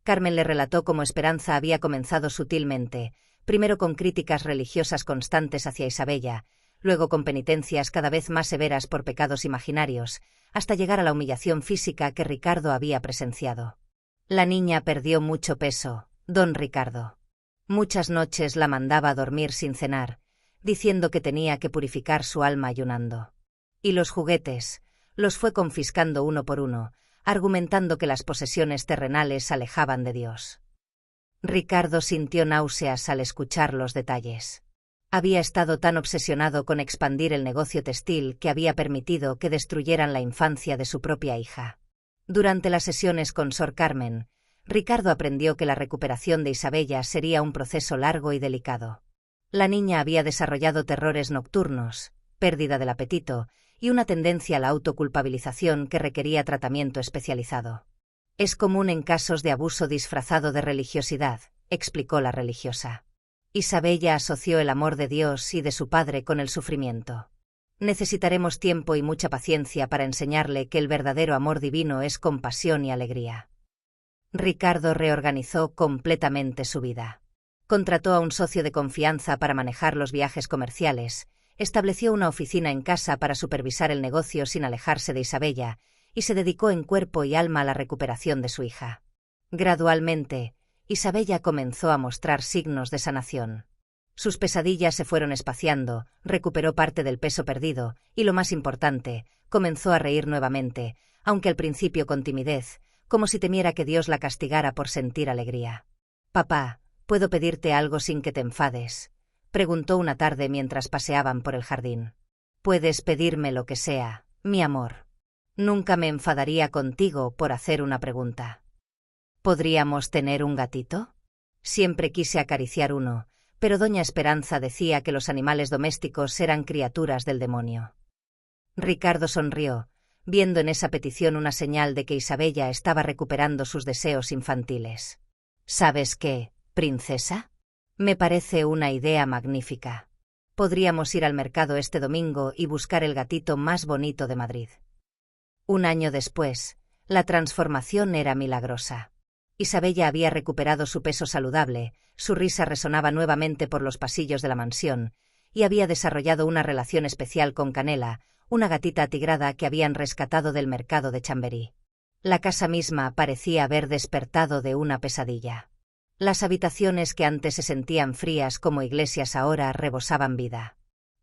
Carmen le relató cómo Esperanza había comenzado sutilmente, primero con críticas religiosas constantes hacia Isabella, luego con penitencias cada vez más severas por pecados imaginarios, hasta llegar a la humillación física que Ricardo había presenciado. La niña perdió mucho peso, don Ricardo. Muchas noches la mandaba a dormir sin cenar, diciendo que tenía que purificar su alma ayunando. Y los juguetes, los fue confiscando uno por uno, argumentando que las posesiones terrenales alejaban de Dios. Ricardo sintió náuseas al escuchar los detalles. Había estado tan obsesionado con expandir el negocio textil que había permitido que destruyeran la infancia de su propia hija. Durante las sesiones con Sor Carmen, Ricardo aprendió que la recuperación de Isabella sería un proceso largo y delicado. La niña había desarrollado terrores nocturnos, pérdida del apetito y una tendencia a la autoculpabilización que requería tratamiento especializado. Es común en casos de abuso disfrazado de religiosidad, explicó la religiosa. Isabella asoció el amor de Dios y de su padre con el sufrimiento. Necesitaremos tiempo y mucha paciencia para enseñarle que el verdadero amor divino es compasión y alegría. Ricardo reorganizó completamente su vida. Contrató a un socio de confianza para manejar los viajes comerciales, estableció una oficina en casa para supervisar el negocio sin alejarse de Isabella, y se dedicó en cuerpo y alma a la recuperación de su hija. Gradualmente, Isabella comenzó a mostrar signos de sanación. Sus pesadillas se fueron espaciando, recuperó parte del peso perdido, y lo más importante, comenzó a reír nuevamente, aunque al principio con timidez, como si temiera que Dios la castigara por sentir alegría. «Papá, ¿puedo pedirte algo sin que te enfades?», preguntó una tarde mientras paseaban por el jardín. «Puedes pedirme lo que sea, mi amor. Nunca me enfadaría contigo por hacer una pregunta. ¿Podríamos tener un gatito? Siempre quise acariciar uno, pero doña Esperanza decía que los animales domésticos eran criaturas del demonio». Ricardo sonrió, viendo en esa petición una señal de que Isabella estaba recuperando sus deseos infantiles. «¿Sabes qué, princesa? Me parece una idea magnífica. Podríamos ir al mercado este domingo y buscar el gatito más bonito de Madrid». Un año después, la transformación era milagrosa. Isabella había recuperado su peso saludable, su risa resonaba nuevamente por los pasillos de la mansión, y había desarrollado una relación especial con Canela, una gatita atigrada que habían rescatado del mercado de Chamberí. La casa misma parecía haber despertado de una pesadilla. Las habitaciones que antes se sentían frías como iglesias ahora rebosaban vida.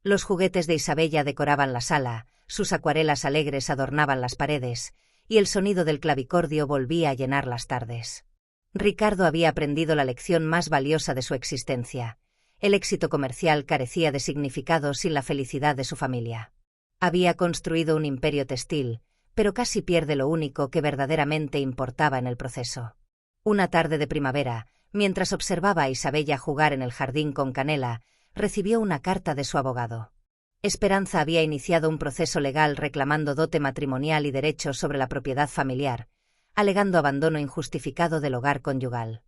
Los juguetes de Isabella decoraban la sala, sus acuarelas alegres adornaban las paredes, y el sonido del clavicordio volvía a llenar las tardes. Ricardo había aprendido la lección más valiosa de su existencia. El éxito comercial carecía de significado sin la felicidad de su familia. Había construido un imperio textil, pero casi pierde lo único que verdaderamente importaba en el proceso. Una tarde de primavera, mientras observaba a Isabella jugar en el jardín con Canela, recibió una carta de su abogado. Esperanza había iniciado un proceso legal reclamando dote matrimonial y derechos sobre la propiedad familiar, alegando abandono injustificado del hogar conyugal.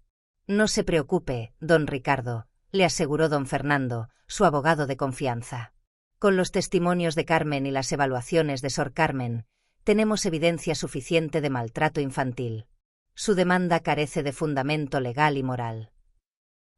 «No se preocupe, don Ricardo», le aseguró don Fernando, su abogado de confianza. «Con los testimonios de Carmen y las evaluaciones de Sor Carmen, tenemos evidencia suficiente de maltrato infantil. Su demanda carece de fundamento legal y moral».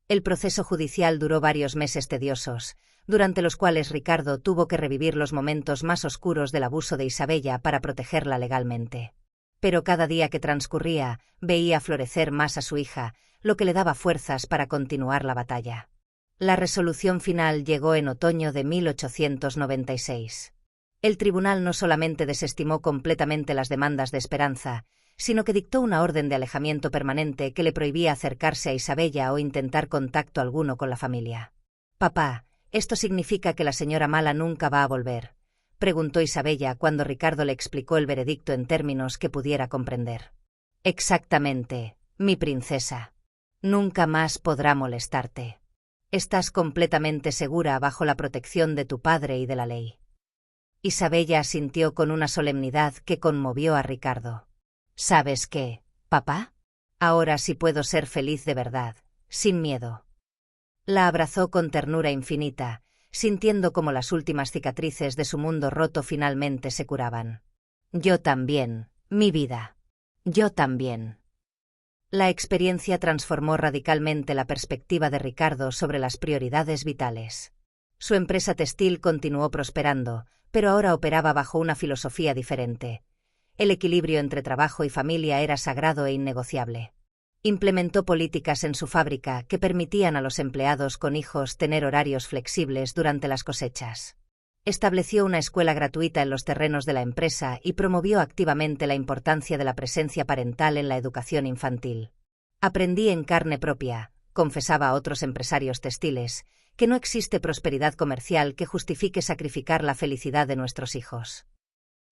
El proceso judicial duró varios meses tediosos, durante los cuales Ricardo tuvo que revivir los momentos más oscuros del abuso de Isabella para protegerla legalmente. Pero cada día que transcurría, veía florecer más a su hija, lo que le daba fuerzas para continuar la batalla. La resolución final llegó en otoño de 1896. El tribunal no solamente desestimó completamente las demandas de Esperanza, sino que dictó una orden de alejamiento permanente que le prohibía acercarse a Isabella o intentar contacto alguno con la familia. «Papá, ¿esto significa que la señora Mala nunca va a volver?», preguntó Isabella cuando Ricardo le explicó el veredicto en términos que pudiera comprender. «Exactamente, mi princesa. Nunca más podrá molestarte. Estás completamente segura bajo la protección de tu padre y de la ley». Isabella asintió con una solemnidad que conmovió a Ricardo. «¿Sabes qué, papá? Ahora sí puedo ser feliz de verdad, sin miedo». La abrazó con ternura infinita, sintiendo como las últimas cicatrices de su mundo roto finalmente se curaban. «Yo también, mi vida. Yo también». La experiencia transformó radicalmente la perspectiva de Ricardo sobre las prioridades vitales. Su empresa textil continuó prosperando, pero ahora operaba bajo una filosofía diferente. El equilibrio entre trabajo y familia era sagrado e innegociable. Implementó políticas en su fábrica que permitían a los empleados con hijos tener horarios flexibles durante las cosechas. Estableció una escuela gratuita en los terrenos de la empresa y promovió activamente la importancia de la presencia parental en la educación infantil. Aprendí en carne propia, confesaba a otros empresarios textiles, que no existe prosperidad comercial que justifique sacrificar la felicidad de nuestros hijos.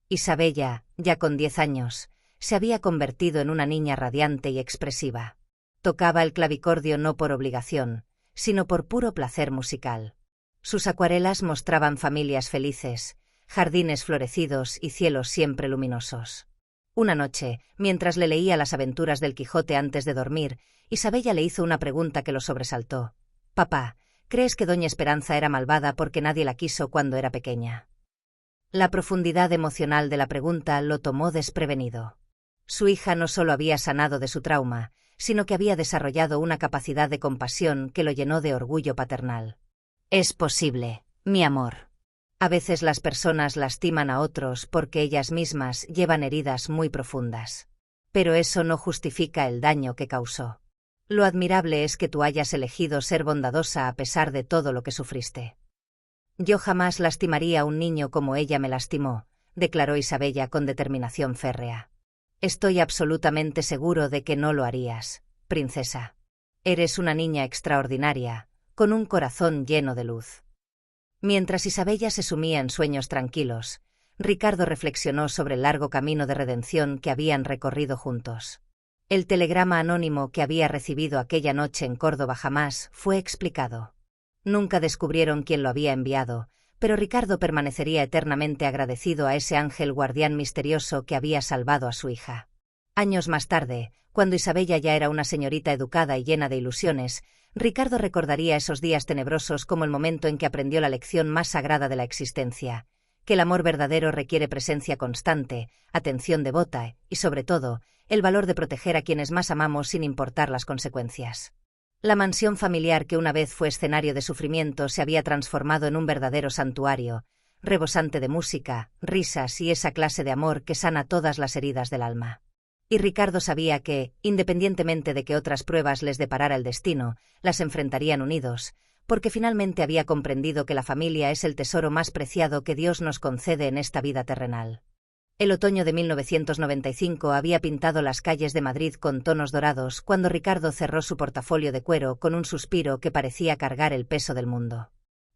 Isabella, ya con 10 años, se había convertido en una niña radiante y expresiva. Tocaba el clavicordio no por obligación, sino por puro placer musical. Sus acuarelas mostraban familias felices, jardines florecidos y cielos siempre luminosos. Una noche, mientras le leía las aventuras del Quijote antes de dormir, Isabella le hizo una pregunta que lo sobresaltó. «Papá, ¿crees que doña Esperanza era malvada porque nadie la quiso cuando era pequeña?» La profundidad emocional de la pregunta lo tomó desprevenido. Su hija no solo había sanado de su trauma, sino que había desarrollado una capacidad de compasión que lo llenó de orgullo paternal. «Es posible, mi amor. A veces las personas lastiman a otros porque ellas mismas llevan heridas muy profundas. Pero eso no justifica el daño que causó. Lo admirable es que tú hayas elegido ser bondadosa a pesar de todo lo que sufriste». «Yo jamás lastimaría a un niño como ella me lastimó», declaró Isabella con determinación férrea. «Estoy absolutamente seguro de que no lo harías, princesa. Eres una niña extraordinaria, con un corazón lleno de luz». Mientras Isabella se sumía en sueños tranquilos, Ricardo reflexionó sobre el largo camino de redención que habían recorrido juntos. El telegrama anónimo que había recibido aquella noche en Córdoba jamás fue explicado. Nunca descubrieron quién lo había enviado, pero Ricardo permanecería eternamente agradecido a ese ángel guardián misterioso que había salvado a su hija. Años más tarde, cuando Isabella ya era una señorita educada y llena de ilusiones, Ricardo recordaría esos días tenebrosos como el momento en que aprendió la lección más sagrada de la existencia, que el amor verdadero requiere presencia constante, atención devota y, sobre todo, el valor de proteger a quienes más amamos sin importar las consecuencias. La mansión familiar que una vez fue escenario de sufrimiento se había transformado en un verdadero santuario, rebosante de música, risas y esa clase de amor que sana todas las heridas del alma. Y Ricardo sabía que, independientemente de que otras pruebas les deparara el destino, las enfrentarían unidos, porque finalmente había comprendido que la familia es el tesoro más preciado que Dios nos concede en esta vida terrenal. El otoño de 1995 había pintado las calles de Madrid con tonos dorados cuando Ricardo cerró su portafolio de cuero con un suspiro que parecía cargar el peso del mundo.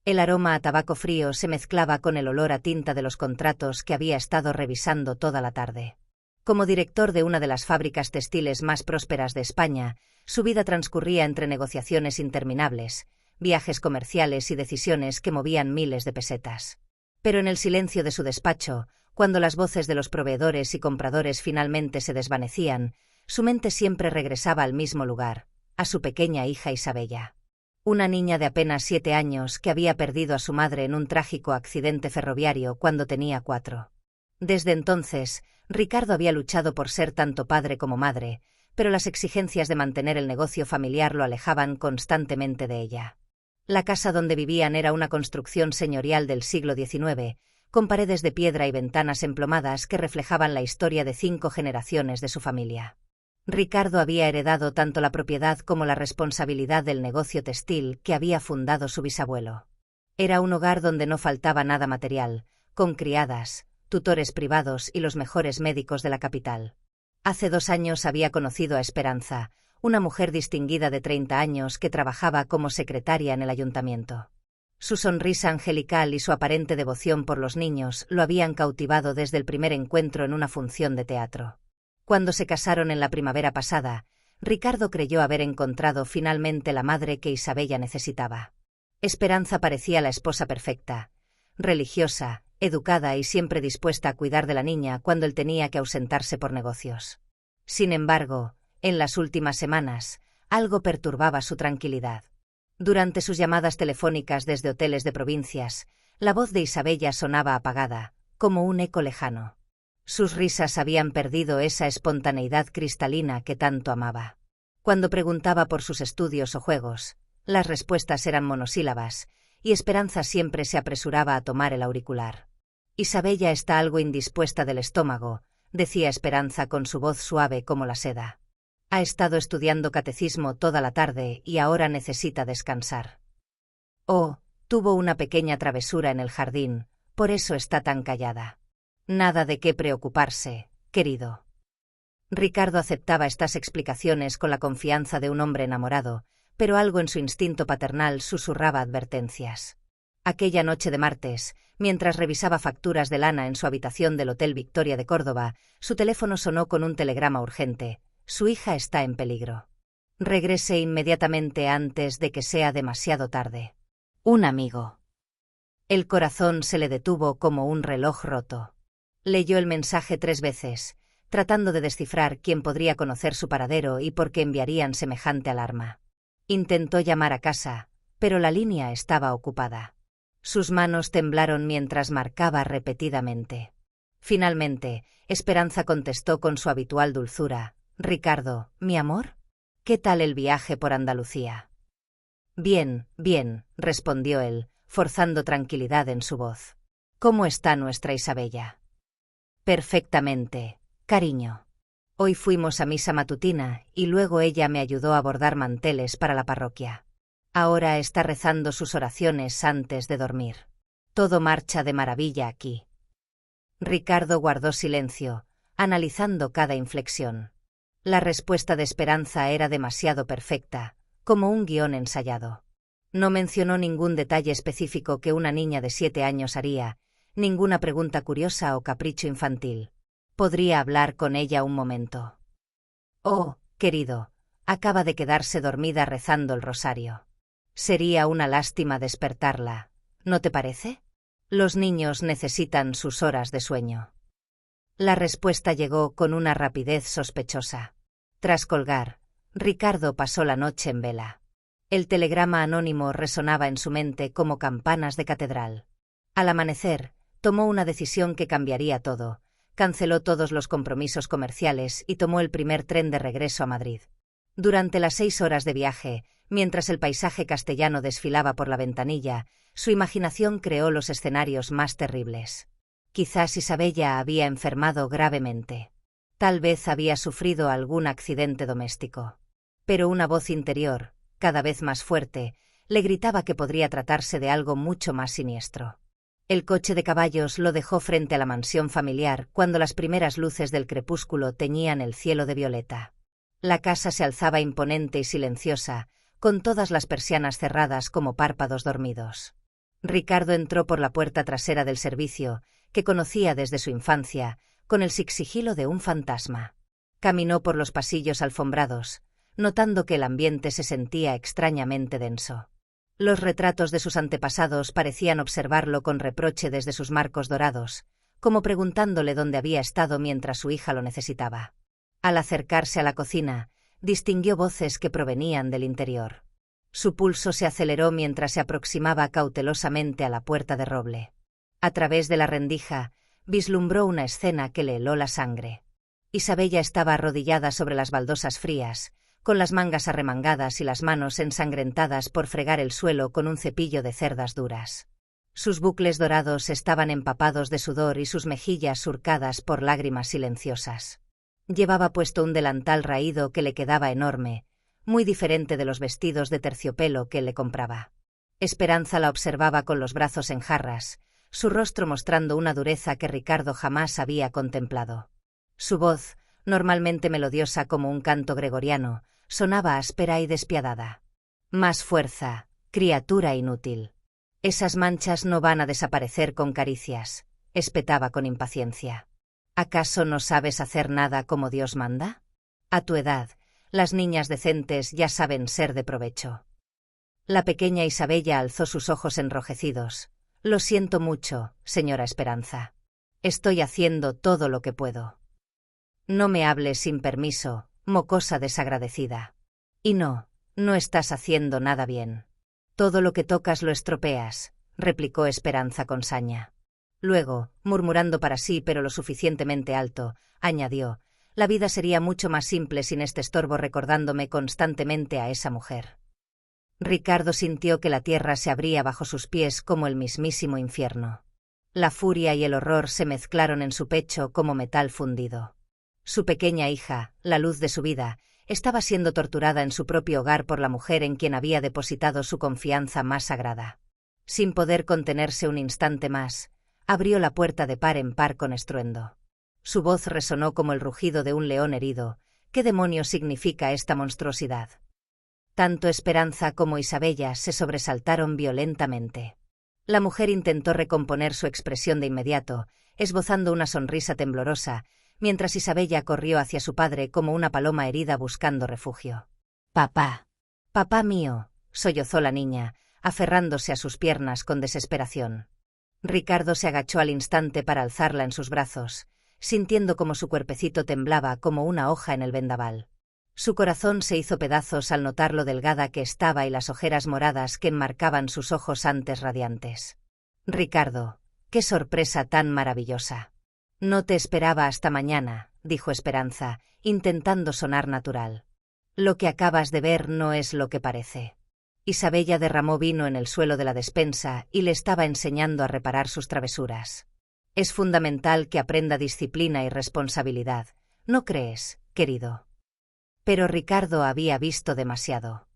El aroma a tabaco frío se mezclaba con el olor a tinta de los contratos que había estado revisando toda la tarde. Como director de una de las fábricas textiles más prósperas de España, su vida transcurría entre negociaciones interminables, viajes comerciales y decisiones que movían miles de pesetas. Pero en el silencio de su despacho, cuando las voces de los proveedores y compradores finalmente se desvanecían, su mente siempre regresaba al mismo lugar, a su pequeña hija Isabella. Una niña de apenas 7 años que había perdido a su madre en un trágico accidente ferroviario cuando tenía 4. Desde entonces, Ricardo había luchado por ser tanto padre como madre, pero las exigencias de mantener el negocio familiar lo alejaban constantemente de ella. La casa donde vivían era una construcción señorial del siglo XIX, con paredes de piedra y ventanas emplomadas que reflejaban la historia de 5 generaciones de su familia. Ricardo había heredado tanto la propiedad como la responsabilidad del negocio textil que había fundado su bisabuelo. Era un hogar donde no faltaba nada material, con criadas, tutores privados y los mejores médicos de la capital. Hace 2 años había conocido a Esperanza, una mujer distinguida de 30 años que trabajaba como secretaria en el ayuntamiento. Su sonrisa angelical y su aparente devoción por los niños lo habían cautivado desde el primer encuentro en una función de teatro. Cuando se casaron en la primavera pasada, Ricardo creyó haber encontrado finalmente la madre que Isabella necesitaba. Esperanza parecía la esposa perfecta, religiosa, educada y siempre dispuesta a cuidar de la niña cuando él tenía que ausentarse por negocios. Sin embargo, en las últimas semanas, algo perturbaba su tranquilidad. Durante sus llamadas telefónicas desde hoteles de provincias, la voz de Isabella sonaba apagada, como un eco lejano. Sus risas habían perdido esa espontaneidad cristalina que tanto amaba. Cuando preguntaba por sus estudios o juegos, las respuestas eran monosílabas, y Esperanza siempre se apresuraba a tomar el auricular. Isabella está algo indispuesta del estómago, decía Esperanza con su voz suave como la seda. Ha estado estudiando catecismo toda la tarde y ahora necesita descansar. Oh, tuvo una pequeña travesura en el jardín, por eso está tan callada. Nada de qué preocuparse, querido. Ricardo aceptaba estas explicaciones con la confianza de un hombre enamorado, pero algo en su instinto paternal susurraba advertencias. Aquella noche de martes, mientras revisaba facturas de lana en su habitación del Hotel Victoria de Córdoba, su teléfono sonó con un telegrama urgente. Su hija está en peligro. Regrese inmediatamente antes de que sea demasiado tarde. Un amigo. El corazón se le detuvo como un reloj roto. Leyó el mensaje 3 veces, tratando de descifrar quién podría conocer su paradero y por qué enviarían semejante alarma. Intentó llamar a casa, pero la línea estaba ocupada. Sus manos temblaron mientras marcaba repetidamente. Finalmente, Esperanza contestó con su habitual dulzura. «Ricardo, mi amor, ¿qué tal el viaje por Andalucía?» «Bien, bien», respondió él, forzando tranquilidad en su voz. «¿Cómo está nuestra Isabella?» «Perfectamente, cariño. Hoy fuimos a misa matutina y luego ella me ayudó a bordar manteles para la parroquia. Ahora está rezando sus oraciones antes de dormir. Todo marcha de maravilla aquí». Ricardo guardó silencio, analizando cada inflexión. La respuesta de Esperanza era demasiado perfecta, como un guión ensayado. No mencionó ningún detalle específico que una niña de 7 años haría, ninguna pregunta curiosa o capricho infantil. Podría hablar con ella un momento. «Oh, querido, acaba de quedarse dormida rezando el rosario. Sería una lástima despertarla, ¿no te parece? Los niños necesitan sus horas de sueño». La respuesta llegó con una rapidez sospechosa. Tras colgar, Ricardo pasó la noche en vela. El telegrama anónimo resonaba en su mente como campanas de catedral. Al amanecer, tomó una decisión que cambiaría todo. Canceló todos los compromisos comerciales y tomó el primer tren de regreso a Madrid. Durante las 6 horas de viaje, mientras el paisaje castellano desfilaba por la ventanilla, su imaginación creó los escenarios más terribles. Quizás Isabella había enfermado gravemente. Tal vez había sufrido algún accidente doméstico. Pero una voz interior, cada vez más fuerte, le gritaba que podría tratarse de algo mucho más siniestro. El coche de caballos lo dejó frente a la mansión familiar cuando las primeras luces del crepúsculo teñían el cielo de violeta. La casa se alzaba imponente y silenciosa, con todas las persianas cerradas como párpados dormidos. Ricardo entró por la puerta trasera del servicio, que conocía desde su infancia, con el sigilo de un fantasma. Caminó por los pasillos alfombrados, notando que el ambiente se sentía extrañamente denso. Los retratos de sus antepasados parecían observarlo con reproche desde sus marcos dorados, como preguntándole dónde había estado mientras su hija lo necesitaba. Al acercarse a la cocina, distinguió voces que provenían del interior. Su pulso se aceleró mientras se aproximaba cautelosamente a la puerta de roble. A través de la rendija, vislumbró una escena que le heló la sangre. Isabella estaba arrodillada sobre las baldosas frías, con las mangas arremangadas y las manos ensangrentadas por fregar el suelo con un cepillo de cerdas duras. Sus bucles dorados estaban empapados de sudor y sus mejillas surcadas por lágrimas silenciosas. Llevaba puesto un delantal raído que le quedaba enorme, muy diferente de los vestidos de terciopelo que le compraba. Esperanza la observaba con los brazos en jarras, su rostro mostrando una dureza que Ricardo jamás había contemplado. Su voz, normalmente melodiosa como un canto gregoriano, sonaba áspera y despiadada. «Más fuerza, criatura inútil. Esas manchas no van a desaparecer con caricias», espetaba con impaciencia. «¿Acaso no sabes hacer nada como Dios manda? A tu edad, las niñas decentes ya saben ser de provecho». La pequeña Isabella alzó sus ojos enrojecidos. «Lo siento mucho, señora Esperanza. Estoy haciendo todo lo que puedo». «No me hables sin permiso, mocosa desagradecida. Y no estás haciendo nada bien. Todo lo que tocas lo estropeas», replicó Esperanza con saña. Luego, murmurando para sí pero lo suficientemente alto, añadió: La vida sería mucho más simple sin este estorbo recordándome constantemente a esa mujer. Ricardo sintió que la tierra se abría bajo sus pies como el mismísimo infierno. La furia y el horror se mezclaron en su pecho como metal fundido. Su pequeña hija, la luz de su vida, estaba siendo torturada en su propio hogar por la mujer en quien había depositado su confianza más sagrada. Sin poder contenerse un instante más, abrió la puerta de par en par con estruendo. Su voz resonó como el rugido de un león herido. ¿Qué demonios significa esta monstruosidad? Tanto Esperanza como Isabella se sobresaltaron violentamente. La mujer intentó recomponer su expresión de inmediato, esbozando una sonrisa temblorosa, mientras Isabella corrió hacia su padre como una paloma herida buscando refugio. «Papá. Papá mío», sollozó la niña, aferrándose a sus piernas con desesperación. Ricardo se agachó al instante para alzarla en sus brazos, sintiendo como su cuerpecito temblaba como una hoja en el vendaval. Su corazón se hizo pedazos al notar lo delgada que estaba y las ojeras moradas que enmarcaban sus ojos antes radiantes. «Ricardo, qué sorpresa tan maravillosa». «No te esperaba hasta mañana», dijo Esperanza, intentando sonar natural. «Lo que acabas de ver no es lo que parece». Isabella derramó vino en el suelo de la despensa y le estaba enseñando a reparar sus travesuras. «Es fundamental que aprenda disciplina y responsabilidad, ¿no crees, querido?» Pero Ricardo había visto demasiado.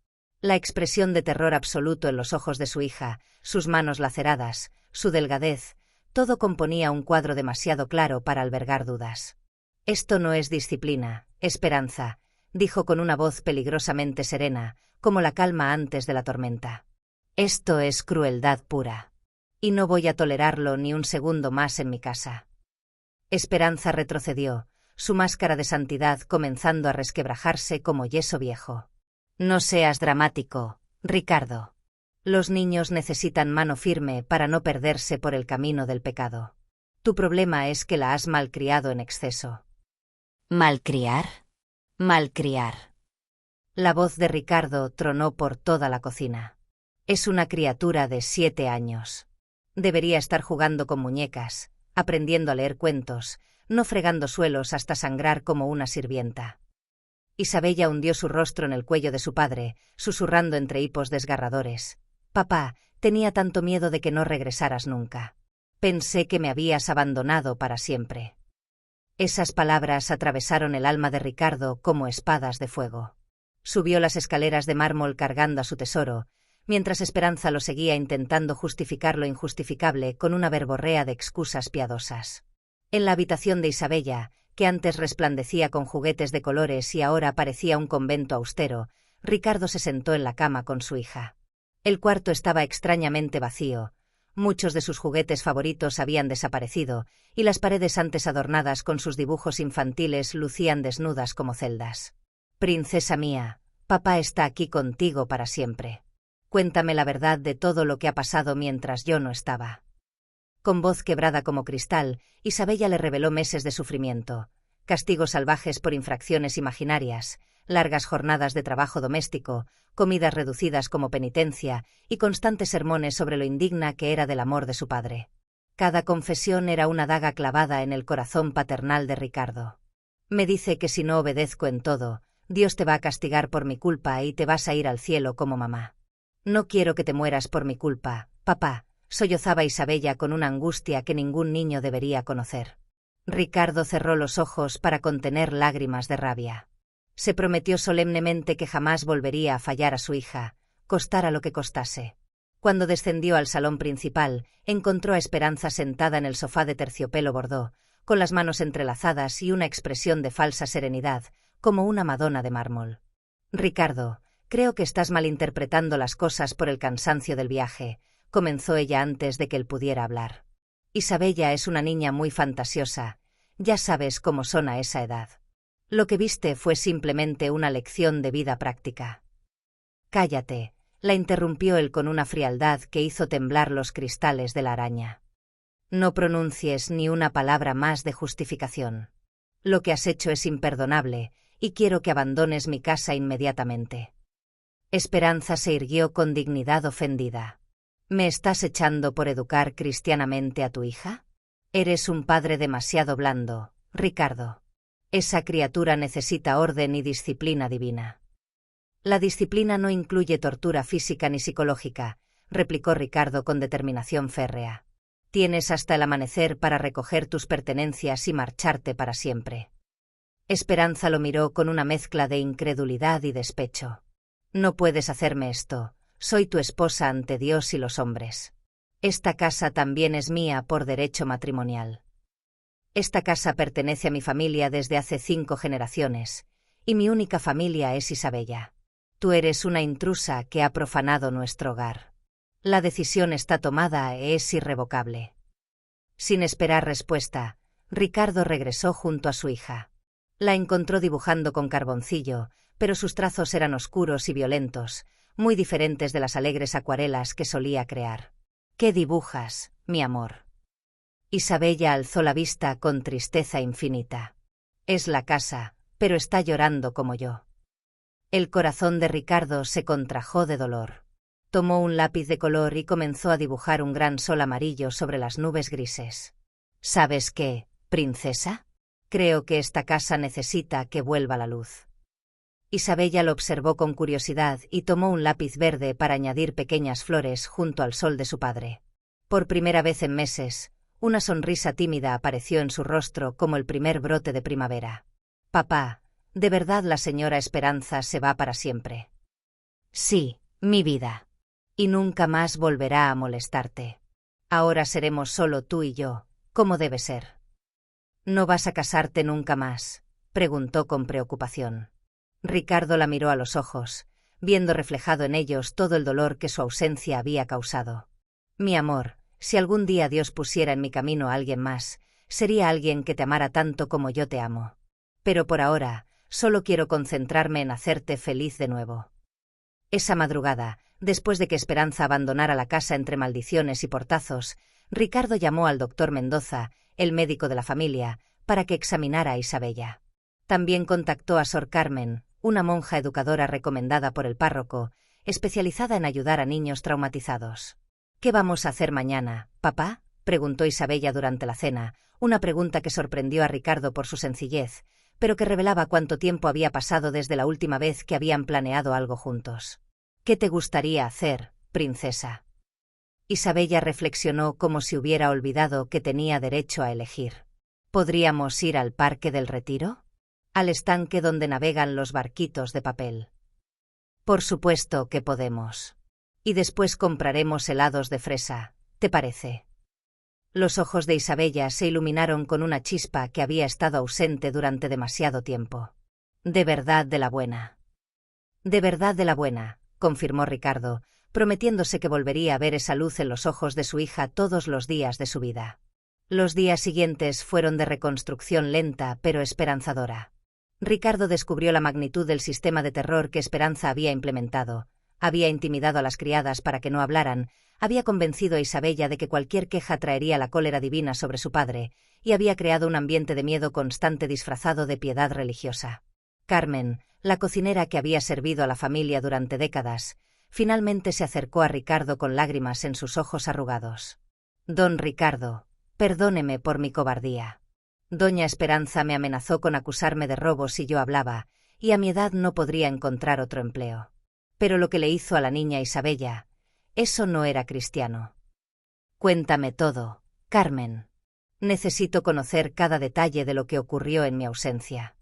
La expresión de terror absoluto en los ojos de su hija, sus manos laceradas, su delgadez, todo componía un cuadro demasiado claro para albergar dudas. «Esto no es disciplina, Esperanza», dijo con una voz peligrosamente serena, como la calma antes de la tormenta. «Esto es crueldad pura. Y no voy a tolerarlo ni un segundo más en mi casa». Esperanza retrocedió, su máscara de santidad comenzando a resquebrajarse como yeso viejo. «No seas dramático, Ricardo. Los niños necesitan mano firme para no perderse por el camino del pecado. Tu problema es que la has malcriado en exceso». «¿Malcriar? Malcriar». La voz de Ricardo tronó por toda la cocina. «Es una criatura de 7 años. Debería estar jugando con muñecas, aprendiendo a leer cuentos, no fregando suelos hasta sangrar como una sirvienta». Isabella hundió su rostro en el cuello de su padre, susurrando entre hipos desgarradores. «Papá, tenía tanto miedo de que no regresaras nunca. Pensé que me habías abandonado para siempre». Esas palabras atravesaron el alma de Ricardo como espadas de fuego. Subió las escaleras de mármol cargando a su tesoro, mientras Esperanza lo seguía intentando justificar lo injustificable con una verborrea de excusas piadosas. En la habitación de Isabella, que antes resplandecía con juguetes de colores y ahora parecía un convento austero, Ricardo se sentó en la cama con su hija. El cuarto estaba extrañamente vacío. Muchos de sus juguetes favoritos habían desaparecido, y las paredes antes adornadas con sus dibujos infantiles lucían desnudas como celdas. «Princesa mía, papá está aquí contigo para siempre. Cuéntame la verdad de todo lo que ha pasado mientras yo no estaba». Con voz quebrada como cristal, Isabella le reveló meses de sufrimiento, castigos salvajes por infracciones imaginarias, largas jornadas de trabajo doméstico, comidas reducidas como penitencia y constantes sermones sobre lo indigna que era del amor de su padre. Cada confesión era una daga clavada en el corazón paternal de Ricardo. «Me dice que si no obedezco en todo, Dios te va a castigar por mi culpa y te vas a ir al cielo como mamá. No quiero que te mueras por mi culpa, papá», sollozaba Isabella con una angustia que ningún niño debería conocer. Ricardo cerró los ojos para contener lágrimas de rabia. Se prometió solemnemente que jamás volvería a fallar a su hija, costara lo que costase. Cuando descendió al salón principal, encontró a Esperanza sentada en el sofá de terciopelo bordó, con las manos entrelazadas y una expresión de falsa serenidad, como una Madonna de mármol. «Ricardo, creo que estás malinterpretando las cosas por el cansancio del viaje», comenzó ella antes de que él pudiera hablar. «Isabella es una niña muy fantasiosa, ya sabes cómo son a esa edad. Lo que viste fue simplemente una lección de vida práctica». «Cállate», la interrumpió él con una frialdad que hizo temblar los cristales de la araña. «No pronuncies ni una palabra más de justificación. Lo que has hecho es imperdonable, y quiero que abandones mi casa inmediatamente». Esperanza se irguió con dignidad ofendida. «¿Me estás echando por educar cristianamente a tu hija? Eres un padre demasiado blando, Ricardo». Esa criatura necesita orden y disciplina divina. La disciplina no incluye tortura física ni psicológica, replicó Ricardo con determinación férrea. Tienes hasta el amanecer para recoger tus pertenencias y marcharte para siempre. Esperanza lo miró con una mezcla de incredulidad y despecho. No puedes hacerme esto, soy tu esposa ante Dios y los hombres. Esta casa también es mía por derecho matrimonial. Esta casa pertenece a mi familia desde hace 5 generaciones, y mi única familia es Isabella. Tú eres una intrusa que ha profanado nuestro hogar. La decisión está tomada, es irrevocable. Sin esperar respuesta, Ricardo regresó junto a su hija. La encontró dibujando con carboncillo, pero sus trazos eran oscuros y violentos, muy diferentes de las alegres acuarelas que solía crear. ¿Qué dibujas, mi amor? Isabella alzó la vista con tristeza infinita. Es la casa, pero está llorando como yo. El corazón de Ricardo se contrajo de dolor. Tomó un lápiz de color y comenzó a dibujar un gran sol amarillo sobre las nubes grises. ¿Sabes qué, princesa? Creo que esta casa necesita que vuelva la luz. Isabella lo observó con curiosidad y tomó un lápiz verde para añadir pequeñas flores junto al sol de su padre. Por primera vez en meses, una sonrisa tímida apareció en su rostro como el primer brote de primavera. Papá, ¿de verdad la señora Esperanza se va para siempre? Sí, mi vida. Y nunca más volverá a molestarte. Ahora seremos solo tú y yo, como debe ser. ¿No vas a casarte nunca más?, preguntó con preocupación. Ricardo la miró a los ojos, viendo reflejado en ellos todo el dolor que su ausencia había causado. Mi amor, si algún día Dios pusiera en mi camino a alguien más, sería alguien que te amara tanto como yo te amo. Pero por ahora, solo quiero concentrarme en hacerte feliz de nuevo. Esa madrugada, después de que Esperanza abandonara la casa entre maldiciones y portazos, Ricardo llamó al doctor Mendoza, el médico de la familia, para que examinara a Isabella. También contactó a Sor Carmen, una monja educadora recomendada por el párroco, especializada en ayudar a niños traumatizados. ¿Qué vamos a hacer mañana, papá?, preguntó Isabella durante la cena, una pregunta que sorprendió a Ricardo por su sencillez, pero que revelaba cuánto tiempo había pasado desde la última vez que habían planeado algo juntos. ¿Qué te gustaría hacer, princesa? Isabella reflexionó como si hubiera olvidado que tenía derecho a elegir. ¿Podríamos ir al Parque del Retiro? ¿Al estanque donde navegan los barquitos de papel? Por supuesto que podemos. Y después compraremos helados de fresa, ¿te parece? Los ojos de Isabella se iluminaron con una chispa que había estado ausente durante demasiado tiempo. De verdad de la buena. De verdad de la buena, confirmó Ricardo, prometiéndose que volvería a ver esa luz en los ojos de su hija todos los días de su vida. Los días siguientes fueron de reconstrucción lenta pero esperanzadora. Ricardo descubrió la magnitud del sistema de terror que Esperanza había implementado. Había intimidado a las criadas para que no hablaran, había convencido a Isabella de que cualquier queja traería la cólera divina sobre su padre, y había creado un ambiente de miedo constante disfrazado de piedad religiosa. Carmen, la cocinera que había servido a la familia durante décadas, finalmente se acercó a Ricardo con lágrimas en sus ojos arrugados. Don Ricardo, perdóneme por mi cobardía. Doña Esperanza me amenazó con acusarme de robo si yo hablaba, y a mi edad no podría encontrar otro empleo. Pero lo que le hizo a la niña Isabella, eso no era cristiano. Cuéntame todo, Carmen. Necesito conocer cada detalle de lo que ocurrió en mi ausencia.